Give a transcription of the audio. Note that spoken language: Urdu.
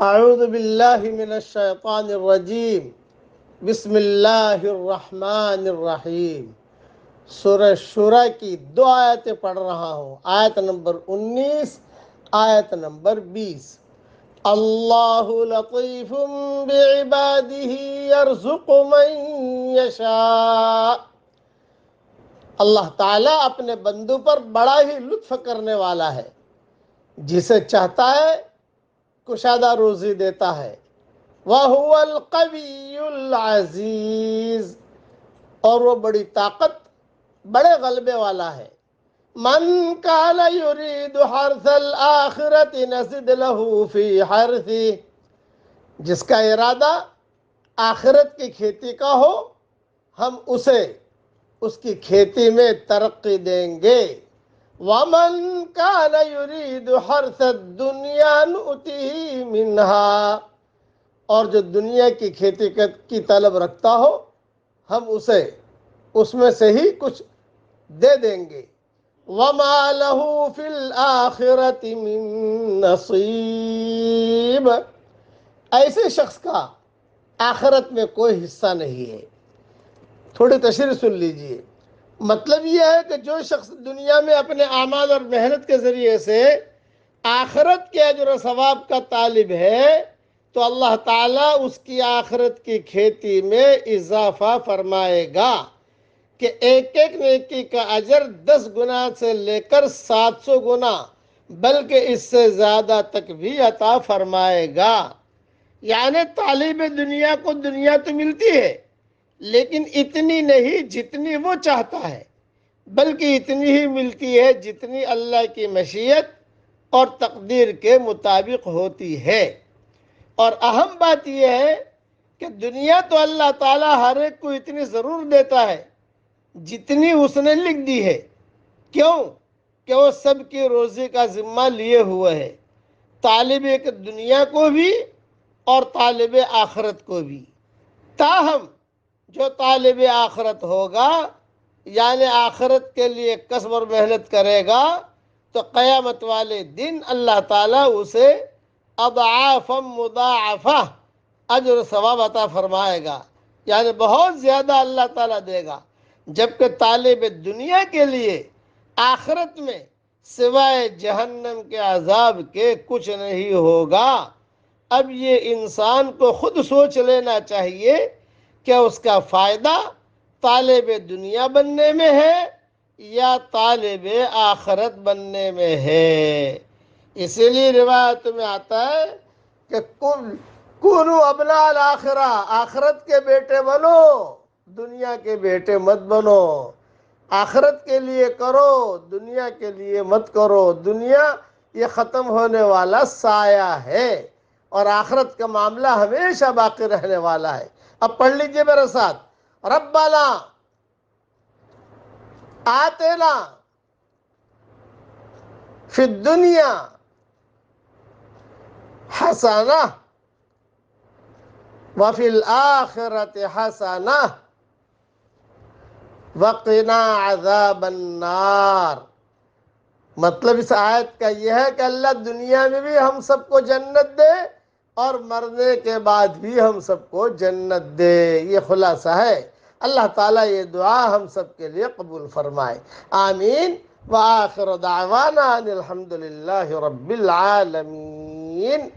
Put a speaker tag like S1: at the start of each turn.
S1: اعوذ باللہ من الشیطان الرجیم بسم اللہ الرحمن الرحیم۔ سورہ شورى کی 2 آیتیں پڑھ رہا ہوں، آیت نمبر 19، آیت نمبر 20۔ اللہ لطیف بعبادہ یرزق من یشاء۔ اللہ تعالیٰ اپنے بندوں پر بڑا ہی لطف کرنے والا ہے، جسے چاہتا ہے کشادہ روزی دیتا ہے۔ وَهُوَ الْقَوِيُّ الْعَزِيزُ، اور وہ بڑی طاقت، بڑے غلبے والا ہے۔ مَنْ كَانَ يُرِيدُ حَرْثَ الْآخِرَةِ نَزِدْ لَهُ فِي حَرْثِهِ، جس کا ارادہ آخرت کی کھیتی کا ہو، ہم اسے اس کی کھیتی میں ترقی دیں گے۔ وَمَنْ كَانَ يُرِيدُ حَرْثَ الدُّنْيَا نُؤْتِهِ مِنْهَا، اور جو دنیا کی کھیتی کی طلب رکھتا ہو، ہم اسے اس میں سے ہی کچھ دے دیں گے۔ وَمَا لَهُ فِي الْآخِرَةِ مِن نَصِيبٍ، ایسے شخص کا آخرت میں کوئی حصہ نہیں ہے۔ تھوڑی تشریح سن لیجئے۔ مطلب یہ ہے کہ جو شخص دنیا میں اپنے اعمال اور محنت کے ذریعے سے آخرت کے اجر و ثواب کا طالب ہے، تو اللہ تعالیٰ اس کی آخرت کی کھیتی میں اضافہ فرمائے گا کہ ایک ایک نیکی کا اجر 10 گنا سے لے کر 700 گنا بلکہ اس سے زیادہ تک بھی عطا فرمائے گا۔ یعنی طالب دنیا کو دنیا تو ملتی ہے، لیکن اتنی نہیں جتنی وہ چاہتا ہے، بلکہ اتنی ہی ملتی ہے جتنی اللہ کی مشیت اور تقدیر کے مطابق ہوتی ہے۔ اور اہم بات یہ ہے کہ دنیا تو اللہ تعالیٰ ہر ایک کو اتنی ضرور دیتا ہے جتنی اس نے لکھ دی ہے۔ کیوں؟ کہ وہ سب کی روزی کا ذمہ لیے ہوئے ہے، طالب دنیا کو بھی اور طالب آخرت کو بھی۔ تاہم جو طالب آخرت ہوگا، یعنی آخرت کے لیے کسب اور محنت کرے گا، تو قیامت والے دن اللہ تعالیٰ اسے اضعافا مضاعفہ اجر و ثواب عطا فرمائے گا، یعنی بہت زیادہ اللہ تعالیٰ دے گا۔ جبکہ طالب دنیا کے لیے آخرت میں سوائے جہنم کے عذاب کے کچھ نہیں ہوگا۔ اب یہ انسان کو خود سوچ لینا چاہیے کہ اس کا فائدہ طالب دنیا بننے میں ہے یا طالب آخرت بننے میں ہے۔ اسی لیے روایت میں آتا ہے کہ کونوا ابناء الآخرہ، آخرت کے بیٹے بنو، دنیا کے بیٹے مت بنو۔ آخرت کے لیے کرو، دنیا کے لیے مت کرو۔ دنیا یہ ختم ہونے والا سایہ ہے، اور آخرت کا معاملہ ہمیشہ باقی رہنے والا ہے۔ اب پڑھ لیجئے میرے ساتھ، ربنا آتنا فی الدنیا حسنہ وفی الآخرۃ حسنہ وقنا عذاب النار۔ مطلب اس آیت کا یہ ہے کہ اللہ دنیا میں بھی ہم سب کو جنت دے اور مرنے کے بعد بھی ہم سب کو جنت دے۔ یہ خلاصہ ہے۔ اللہ تعالیٰ یہ دعا ہم سب کے لیے قبول فرمائے، آمین۔ وآخر دعوانا ان الحمد للہ رب العالمین۔